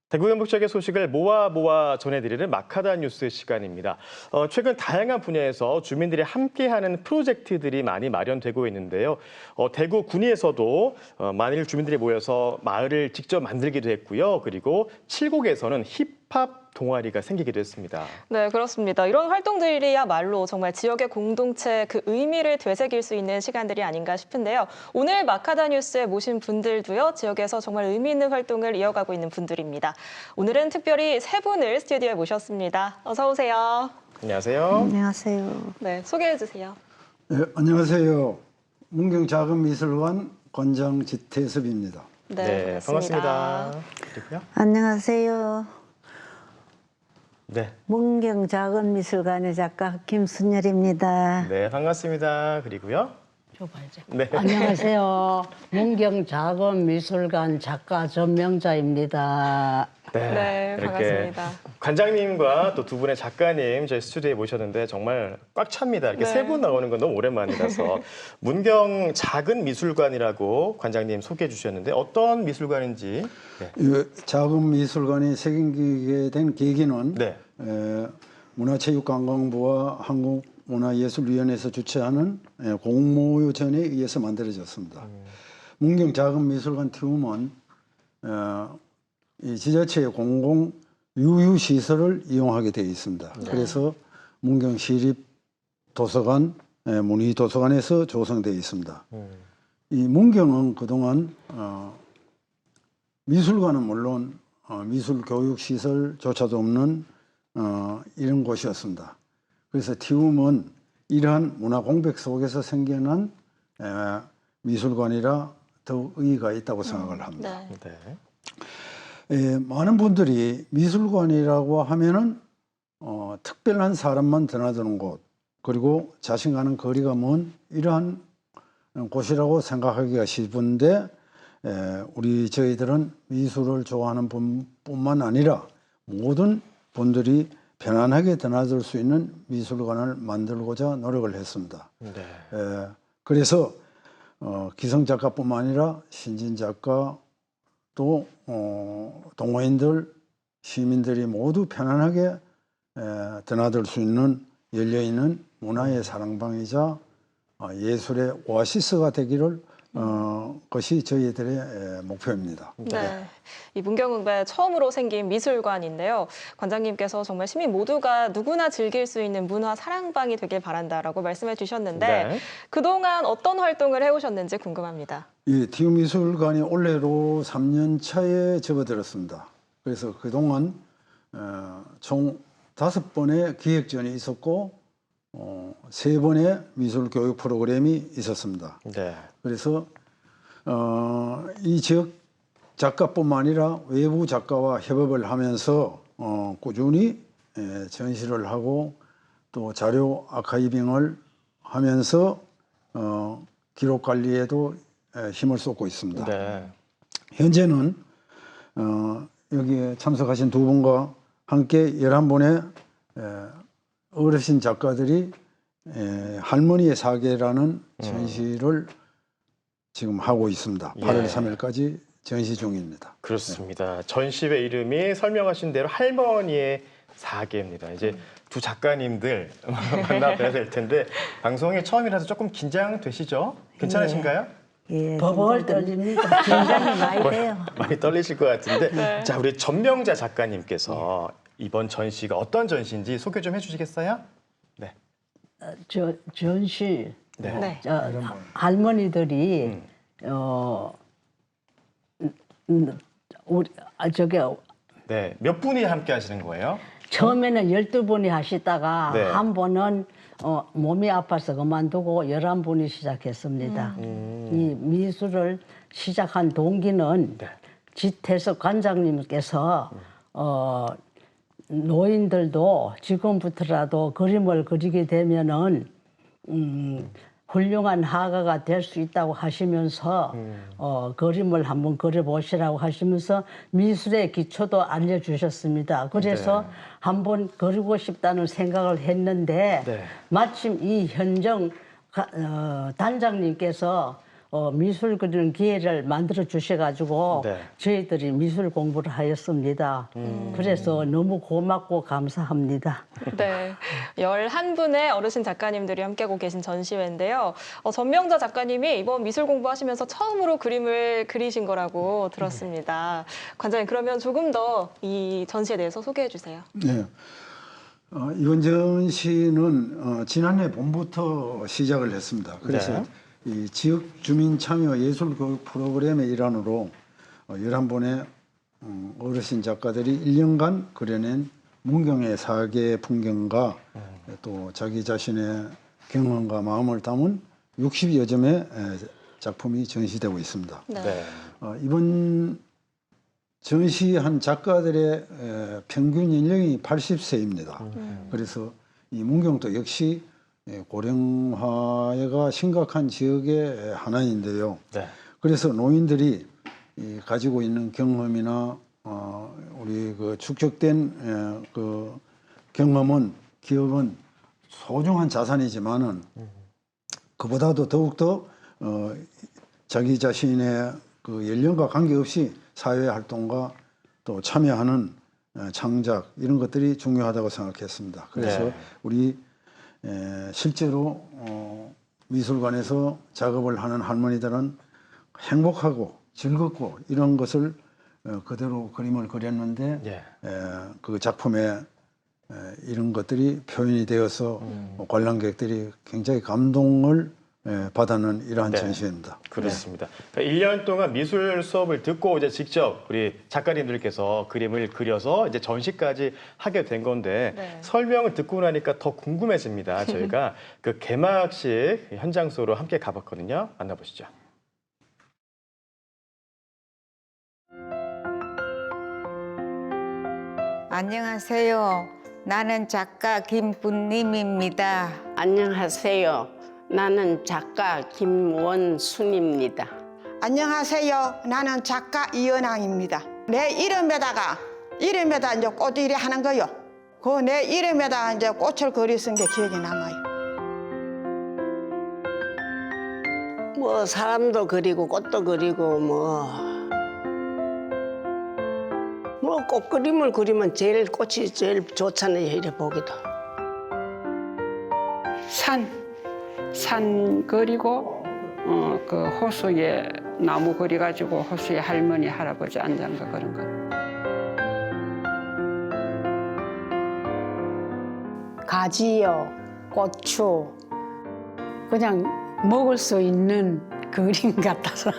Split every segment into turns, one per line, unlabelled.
대구 경북 지역의 소식을 모아 전해드리는 마카다 뉴스 시간입니다. 최근 다양한 분야에서 주민들이 함께하는 프로젝트들이 많이 마련되고 있는데요. 대구 군위에서도 만일 주민들이 모여서 마을을 직접 만들기도 했고요. 그리고 칠곡에서는 힙합 동아리가 생기기도 했습니다.
네, 그렇습니다. 이런 활동들이야말로 정말 지역의 공동체 그 의미를 되새길 수 있는 시간들이 아닌가 싶은데요. 오늘 마카다 뉴스에 모신 분들도요, 지역에서 정말 의미 있는 활동을 이어가고 있는 분들입니다. 오늘은 특별히 세 분을 스튜디오에 모셨습니다. 어서 오세요.
안녕하세요.
안녕하세요.
네, 소개해 주세요.
네, 안녕하세요. 문경자금미술관 관장 지태섭입니다.
네,
반갑습니다. 그리고요.
안녕하세요.
네.
문경작은미술관의 작가 김순열입니다.
네, 반갑습니다. 그리고요.
줘봐야죠.
네.
안녕하세요. 문경작은미술관 작가 전명자입니다.
네,
이렇게
반갑습니다.
관장님과 또 두 분의 작가님 저희 스튜디오에 모셨는데 정말 꽉 찹니다. 이렇게
네.
세 분 나오는 건 너무 오랜만이라서 문경 작은 미술관이라고 관장님 소개해 주셨는데 어떤 미술관인지. 네.
이 작은 미술관이 생기게 된 계기는
네.
문화체육관광부와 한국문화예술위원회에서 주최하는 공모전에 의해서 만들어졌습니다. 문경 작은 미술관 팀은 이 지자체의 공공 유휴시설을 이용하게 되어 있습니다. 그래서 문경 시립 도서관, 문희도서관에서 조성되어 있습니다. 이 문경은 그동안 미술관은 물론 미술 교육 시설조차도 없는 이런 곳이었습니다. 그래서 티움은 이러한 문화 공백 속에서 생겨난 미술관이라 더욱 의의가 있다고 생각을 합니다.
네.
네.
많은 분들이 미술관이라고 하면은 특별한 사람만 드나드는 곳, 그리고 자신과는 거리가 먼 이러한 곳이라고 생각하기가 쉬운데 저희들은 미술을 좋아하는 분뿐만 아니라 모든 분들이 편안하게 드나들 수 있는 미술관을 만들고자 노력을 했습니다.
네.
그래서 기성 작가뿐만 아니라 신진 작가 또 동호인들, 시민들이 모두 편안하게 드나들 수 있는 열려있는 문화의 사랑방이자 예술의 오아시스가 되기를 것이 저희들의 목표입니다.
네. 이 문경읍에 처음으로 생긴 미술관인데요. 관장님께서 정말 시민 모두가 누구나 즐길 수 있는 문화 사랑방이 되길 바란다라고 말씀해 주셨는데
네.
그동안 어떤 활동을 해오셨는지 궁금합니다.
이 티움미술관이 올해로 3년 차에 접어들었습니다. 그래서 그동안 총 5번의 기획전이 있었고 3번의 미술 교육 프로그램이 있었습니다.
네.
그래서 이 지역 작가뿐만 아니라 외부 작가와 협업을 하면서 꾸준히 전시를 하고 또 자료 아카이빙을 하면서 기록 관리에도 힘을 쏟고 있습니다.
네.
현재는 여기에 참석하신 두 분과 함께 11분의 어르신 작가들이 할머니의 사계라는 전시를 지금 하고 있습니다.
예.
8월 3일까지 전시 중입니다.
그렇습니다. 전시회 이름이 설명하신 대로 할머니의 사계입니다. 이제 두 작가님들 만나 뵈야 될 텐데 방송이 처음이라서 조금 긴장되시죠? 괜찮으신가요?
예,
버벌 떨립니다.
긴장이 많이 돼요.
많이 떨리실 것 같은데
네.
자 우리 전명자 작가님께서 이번 전시가 어떤 전시인지 소개 좀 해주시겠어요? 네.
저 전시
네.
네.
할머니들이 우리 저기
네. 몇 분이 함께 하시는 거예요?
처음에는 12분이 하시다가
네.
한 번은 몸이 아파서 그만두고 11분이 시작했습니다. 이 미술을 시작한 동기는
네.
지태석 관장님께서 노인들도 지금부터라도 그림을 그리게 되면은 훌륭한 화가가 될 수 있다고 하시면서 그림을 한번 그려보시라고 하시면서 미술의 기초도 알려주셨습니다. 그래서
네.
한번 그리고 싶다는 생각을 했는데
네.
마침 이 현정 단장님께서 미술 그리는 기회를 만들어 주셔가지고
네.
저희들이 미술 공부를 하였습니다. 그래서 너무 고맙고 감사합니다.
네, 11분의 어르신 작가님들이 함께하고 계신 전시회인데요. 전명자 작가님이 이번 미술 공부하시면서 처음으로 그림을 그리신 거라고 들었습니다. 관장님, 그러면 조금 더 이 전시에 대해서 소개해 주세요.
네. 이번 전시는 지난해 봄부터 시작을 했습니다. 그래서
네.
이 지역 주민 참여 예술 교육 프로그램의 일환으로 11분의 어르신 작가들이 1년간 그려낸 문경의 사계 풍경과 또 자기 자신의 경험과 마음을 담은 60여 점의 작품이 전시되고 있습니다.
네.
네.
이번 전시한 작가들의 평균 연령이 80세입니다. 그래서 이 문경도 역시 고령화가 심각한 지역의 하나인데요.
네.
그래서 노인들이 가지고 있는 경험이나 우리 그 축적된 그 경험은 기억은 소중한 자산이지만은 그보다도 더욱더 자기 자신의 그 연령과 관계없이 사회 활동과 또 참여하는 창작 이런 것들이 중요하다고 생각했습니다. 그래서
네.
우리 실제로 미술관에서 작업을 하는 할머니들은 행복하고 즐겁고 이런 것을 그대로 그림을 그렸는데
예.
그 작품에 이런 것들이 표현이 되어서 관람객들이 굉장히 감동을 받아는 이러한
네.
전시회입니다.
그렇습니다. 그러니까 1년 동안 미술 수업을 듣고 이제 직접 우리 작가님들께서 그림을 그려서 이제 전시까지 하게 된 건데
네.
설명을 듣고 나니까 더 궁금해집니다. 저희가 그 개막식 현장소로 함께 가봤거든요. 만나보시죠.
안녕하세요. 나는 작가 김분님입니다.
안녕하세요. 나는 작가 김원순입니다.
안녕하세요. 나는 작가 이은항입니다. 내 이름에다 이제 꽃일이 하는 거요. 그 내 이름에다 이제 꽃을 그리 쓴 게 기억에 남아요.
뭐 사람도 그리고 꽃도 그리고 꽃 그림을 그리면 꽃이 제일 좋잖아요. 이래 보기도.
산 그리고 그 호수에 나무 그려가지고 호수에 할머니 할아버지 앉은 거 그런 거.
가지요, 고추, 그냥 먹을 수 있는 그림 같아서.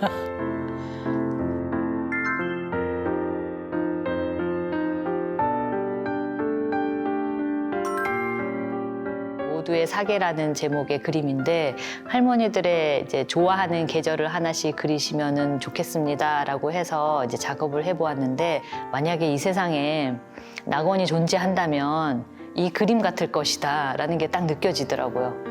모두의 사계라는 제목의 그림인데 할머니들의 이제 좋아하는 계절을 하나씩 그리시면은 좋겠습니다라고 해서 이제 작업을 해보았는데 만약에 이 세상에 낙원이 존재한다면 이 그림 같을 것이다라는 게 딱 느껴지더라고요.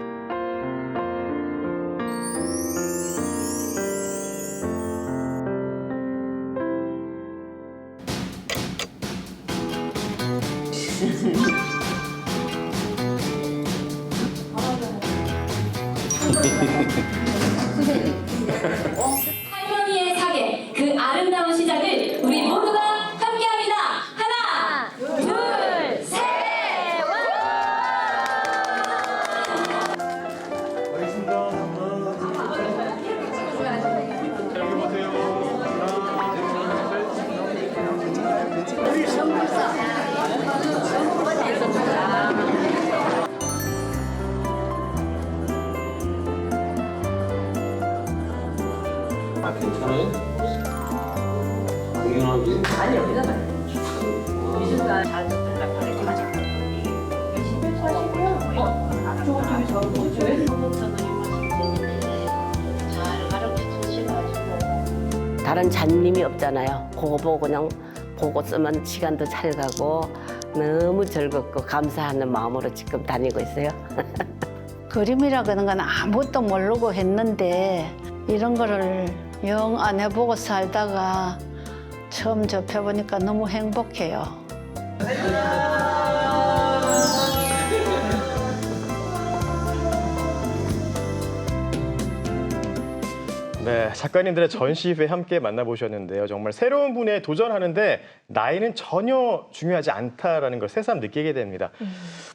할머니의 사계, 그 아름다운 시작을 우리 모두가 함께합니다. 하나, 둘, 셋!
괜찮아요? 공연하기?
아니요, 괜찮아요. 미술관 자주 연락하는 가자.
다른 잡님이 없잖아요. 그거 보고 그냥 보고 쓰면 시간도 잘 가고 너무 즐겁고 감사하는 마음으로 지금 다니고 있어요.
그림이라는 건 아무것도 모르고 했는데 이런 거를 영 안 해보고 살다가 처음 접해보니까 너무 행복해요.
네, 작가님들의 전시회 함께 만나보셨는데요. 정말 새로운 분야에 도전하는데 나이는 전혀 중요하지 않다라는 걸 새삼 느끼게 됩니다.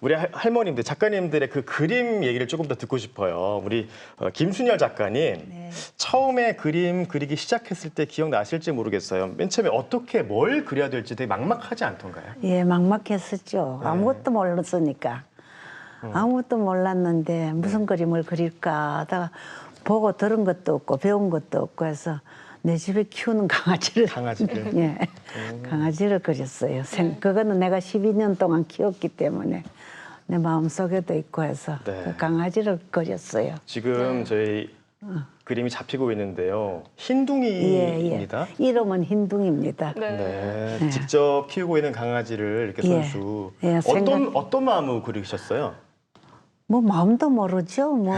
우리 할머님들, 작가님들의 그 그림 얘기를 조금 더 듣고 싶어요. 우리 김순열 작가님,
네.
처음에 그림 그리기 시작했을 때 기억나실지 모르겠어요. 맨 처음에 어떻게 뭘 그려야 될지 되게 막막하지 않던가요?
예, 막막했었죠.
네.
아무것도 몰랐으니까. 아무것도 몰랐는데 무슨 그림을 그릴까 하다가 보고 들은 것도 없고 배운 것도 없고 해서 내 집에 키우는 강아지를 예, 강아지를 그렸어요. 그거는 내가 12년 동안 키웠기 때문에 내 마음속에도 있고 해서
네.
그 강아지를 그렸어요.
지금 저희 그림이 잡히고 있는데요.
예,
흰둥이입니다.
예. 이름은 흰둥이입니다.
네.
네.
직접 키우고 있는 강아지를 이렇게
예.
손수.
예,
어떤 마음으로 그리셨어요?
뭐 마음도 모르죠. 뭐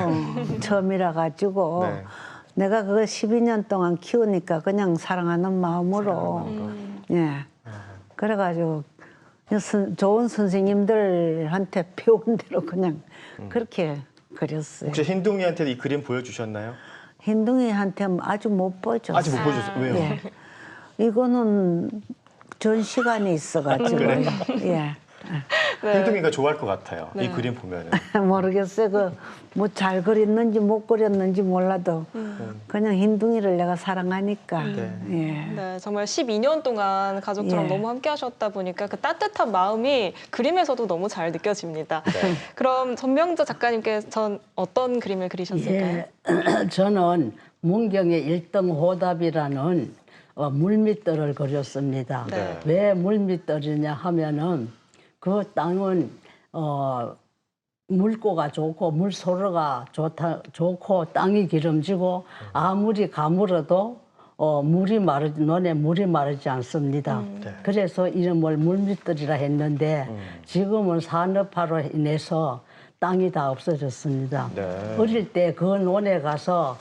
처음이라 가지고
네.
내가 그걸 12년 동안 키우니까 그냥 사랑하는 마음으로 예. 그래가지고 좋은 선생님들한테 배운 대로 그냥 그렇게 그렸어요.
혹시 흰둥이한테 이 그림 보여주셨나요?
흰둥이한테 아직 못 보여줬어요.
아직 못 보여줬어요. 왜요?
예. 이거는 전 시간이 있어가지고 예.
흰둥이가 좋아할 것 같아요. 이 그림 보면은.
모르겠어요. 그 뭐 잘 그렸는지 못 그렸는지 몰라도 그냥 흰둥이를 내가 사랑하니까. 예.
네, 정말 12년 동안 가족처럼
예.
너무 함께 하셨다 보니까 그 따뜻한 마음이 그림에서도 너무 잘 느껴집니다. 그럼 전명자 작가님께 전 어떤 그림을 그리셨을까요?
예, 저는 문경의 일등호답이라는 물밑들을 그렸습니다.
네.
왜 물밑들이냐 하면은 그 땅은 물고가 좋고 물소로가 좋고 땅이 기름지고 아무리 가물어도 논에 물이 마르지 않습니다. 그래서 이름을 물밑들이라 했는데 지금은 산업화로 인해서 땅이 다 없어졌습니다.
네.
어릴 때 그 논에 가서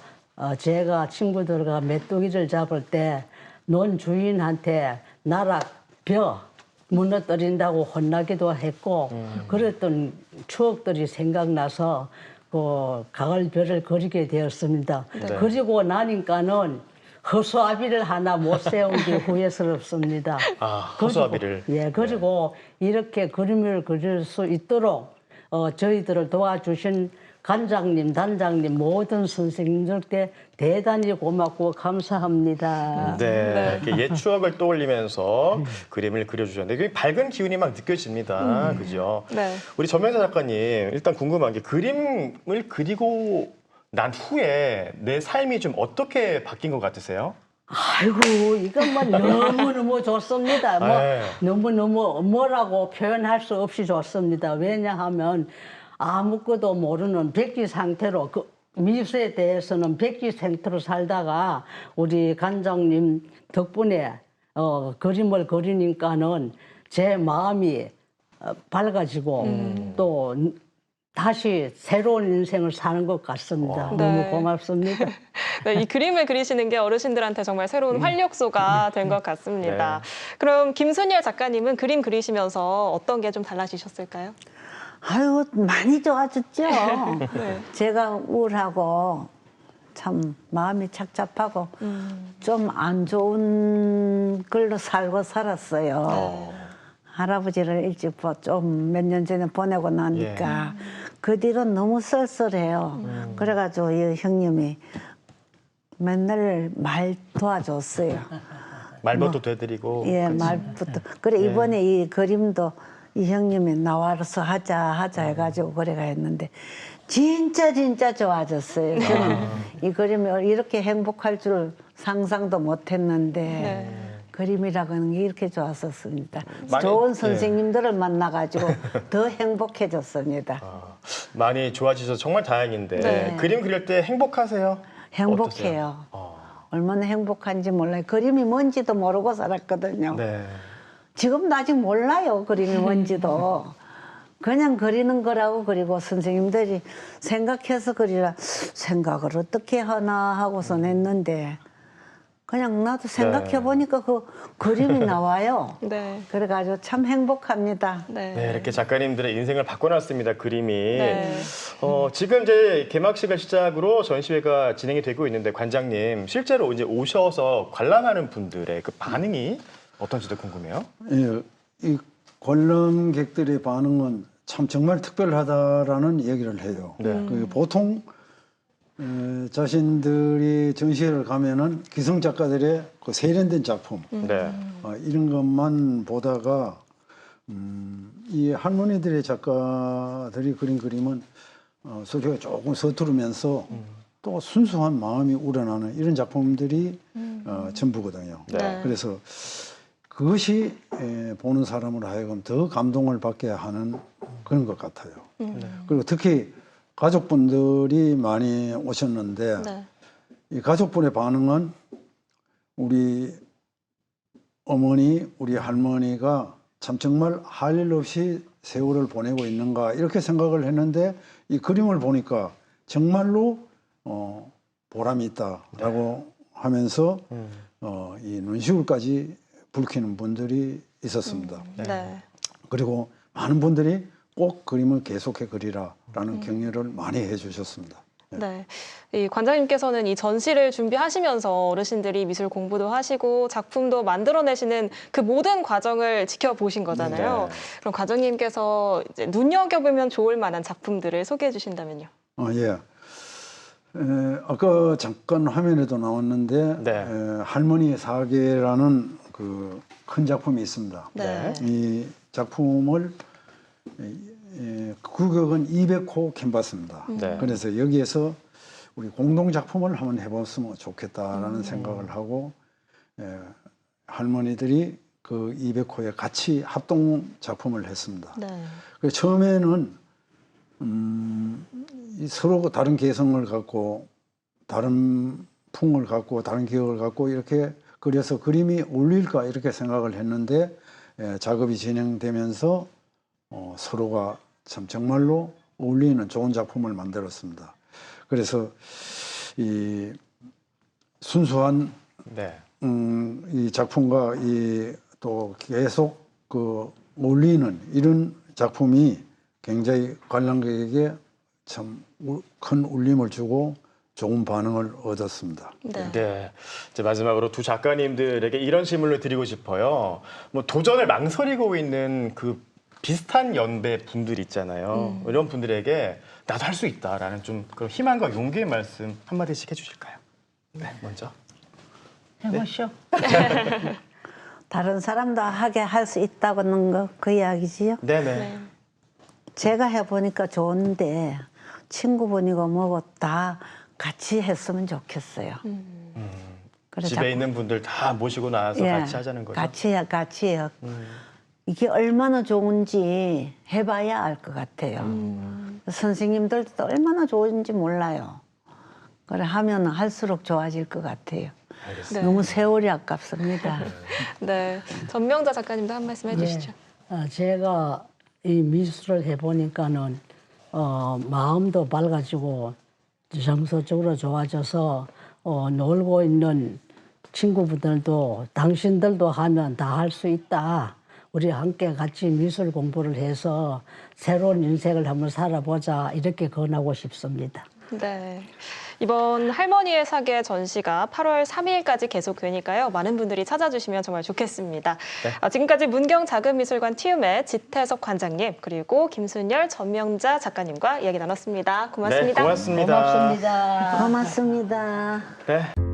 제가 친구들과 메뚜기를 잡을 때 논 주인한테 나락 벼 무너뜨린다고 혼나기도 했고 그랬던 추억들이 생각나서 그 가을별을 그리게 되었습니다.
네.
그리고 나니까는 허수아비를 하나 못 세운 게 후회스럽습니다.
아, 허수아비를.
예, 그리고 이렇게 그림을 그릴 수 있도록 저희들을 도와주신 관장님, 단장님, 모든 선생님들께 대단히 고맙고 감사합니다.
네, 이렇게 옛 추억을 떠올리면서 그림을 그려주셨는데 굉장히 밝은 기운이 막 느껴집니다. 그죠?
네.
우리 전명자 작가님, 일단 궁금한 게 그림을 그리고 난 후에 내 삶이 좀 어떻게 바뀐 것 같으세요?
아이고, 이건 너무너무 좋습니다.
네.
너무너무 뭐라고 표현할 수 없이 좋습니다. 왜냐하면 아무것도 모르는 백지 상태로 미술에 대해서는 백지 상태로 살다가 우리 관장님 덕분에 그림을 그리니까는 제 마음이 밝아지고 또 다시 새로운 인생을 사는 것 같습니다.
네.
너무 고맙습니다.
네, 이 그림을 그리시는 게 어르신들한테 정말 새로운 활력소가 된 것 같습니다. 그럼 김순열 작가님은 그림 그리시면서 어떤 게 좀 달라지셨을까요?
아유, 많이 좋아졌죠.
네.
제가 우울하고 참 마음이 착잡하고 좀 안 좋은 걸로 살고 살았어요. 할아버지를 일찍 좀 몇 년 전에 보내고 나니까 그 뒤로 너무 쓸쓸해요. 그래가지고 이 형님이 맨날 말 도와줬어요.
말벗도 되드리고.
예, 말부터. 그래 이번에 이 그림도 이 형님이 나와서 하자 해가지고 그래가 했는데 진짜 좋아졌어요. 저는 이 그림이 이렇게 행복할 줄 상상도 못했는데 그림이라고 하는 게 이렇게 좋았었습니다. 좋은 선생님들을 만나가지고 더 행복해졌습니다.
많이 좋아지셔서 정말 다행인데 그림 그릴 때 행복하세요?
행복해요. 얼마나 행복한지 몰라요. 그림이 뭔지도 모르고 살았거든요.
네.
지금도 아직 몰라요. 그림이 뭔지도. 그냥 그리는 거라고. 그리고 선생님들이 생각해서 그리라 생각을 어떻게 하나 하고서 냈는데 그냥 나도 생각해 보니까 그 그림이 나와요.
네.
그래가지고 참 행복합니다.
네, 이렇게 작가님들의 인생을 바꿔놨습니다, 그림이.
네.
지금 이제 개막식을 시작으로 전시회가 진행이 되고 있는데 관장님, 실제로 이제 오셔서 관람하는 분들의 그 반응이 어떤지도 궁금해요.
예, 이 관람객들의 반응은 참 정말 특별하다라는 얘기를 해요. 그 보통 자신들이 전시회를 가면은 기성 작가들의 그 세련된 작품 이런 것만 보다가 이 할머니들의 작가들이 그린 그림은 소리가 조금 서투르면서 또 순수한 마음이 우러나는 이런 작품들이 전부거든요.
네.
그래서 그것이 보는 사람으로 하여금 더 감동을 받게 하는 그런 것 같아요. 그리고 특히 가족분들이 많이 오셨는데 이 가족분의 반응은 우리 어머니, 우리 할머니가 참 정말 할 일 없이 세월을 보내고 있는가 이렇게 생각을 했는데 이 그림을 보니까 정말로 보람이 있다라고 하면서 이 눈시울까지 붉히는 분들이 있었습니다.
네.
그리고 많은 분들이 꼭 그림을 계속해 그리라라는 격려를 많이 해주셨습니다.
네. 이 관장님께서는 이 전시를 준비하시면서 어르신들이 미술 공부도 하시고 작품도 만들어내시는 그 모든 과정을 지켜보신 거잖아요. 그럼 관장님께서 이제 눈여겨보면 좋을 만한 작품들을 소개해 주신다면요.
예. 아까 잠깐 화면에도 나왔는데 할머니의 사계라는 그 큰 작품이 있습니다.
네.
이 작품을 규격은 200호 캔버스입니다. 그래서 여기에서 우리 공동 작품을 한번 해봤으면 좋겠다라는 생각을 하고 할머니들이 그 200호에 같이 합동 작품을 했습니다.
네.
그래서 처음에는 서로 다른 개성을 갖고 다른 풍을 갖고 다른 기억을 갖고 이렇게 그려서 그림이 어울릴까 이렇게 생각을 했는데 작업이 진행되면서 서로가 참 정말로 어울리는 좋은 작품을 만들었습니다. 그래서 이 순수한 이 작품과 이 또 계속 그 어울리는 이런 작품이 굉장히 관람객에게 참 큰 울림을 주고 좋은 반응을 얻었습니다.
네. 이제 마지막으로 두 작가님들에게 이런 질문을 드리고 싶어요. 뭐 도전을 망설이고 있는 그 비슷한 연배 분들 있잖아요. 이런 분들에게 나도 할 수 있다라는 좀 그런 희망과 용기의 말씀 한마디씩 해주실까요? 네, 먼저.
해보시오.
다른 사람도 하게 할 수 있다는 거 그 이야기지요?
네네.
제가 해보니까 좋은데 친구분이고 뭐고 다 같이 했으면 좋겠어요. 그래,
집에 있는 분들 다 모시고 나와서 같이 하자는 거죠?
같이 해요. 이게 얼마나 좋은지 해봐야 알 것 같아요. 선생님들도 얼마나 좋은지 몰라요. 그래 하면 할수록 좋아질 것 같아요.
네.
너무 세월이 아깝습니다.
네. 전명자 작가님도 한 말씀 해주시죠.
제가 이 미술을 해보니까는 마음도 밝아지고 정서적으로 좋아져서 놀고 있는 친구분들도 당신들도 하면 다 할 수 있다. 우리 함께 같이 미술 공부를 해서 새로운 인생을 한번 살아보자 이렇게 권하고 싶습니다.
네. 이번 할머니의 사계 전시가 8월 3일까지 계속되니까요. 많은 분들이 찾아주시면 정말 좋겠습니다. 지금까지 문경자금미술관 TUM의 지태석 관장님 그리고 김순열, 전명자 작가님과 이야기 나눴습니다. 고맙습니다.
네, 고맙습니다.
고맙습니다.
고맙습니다.
네.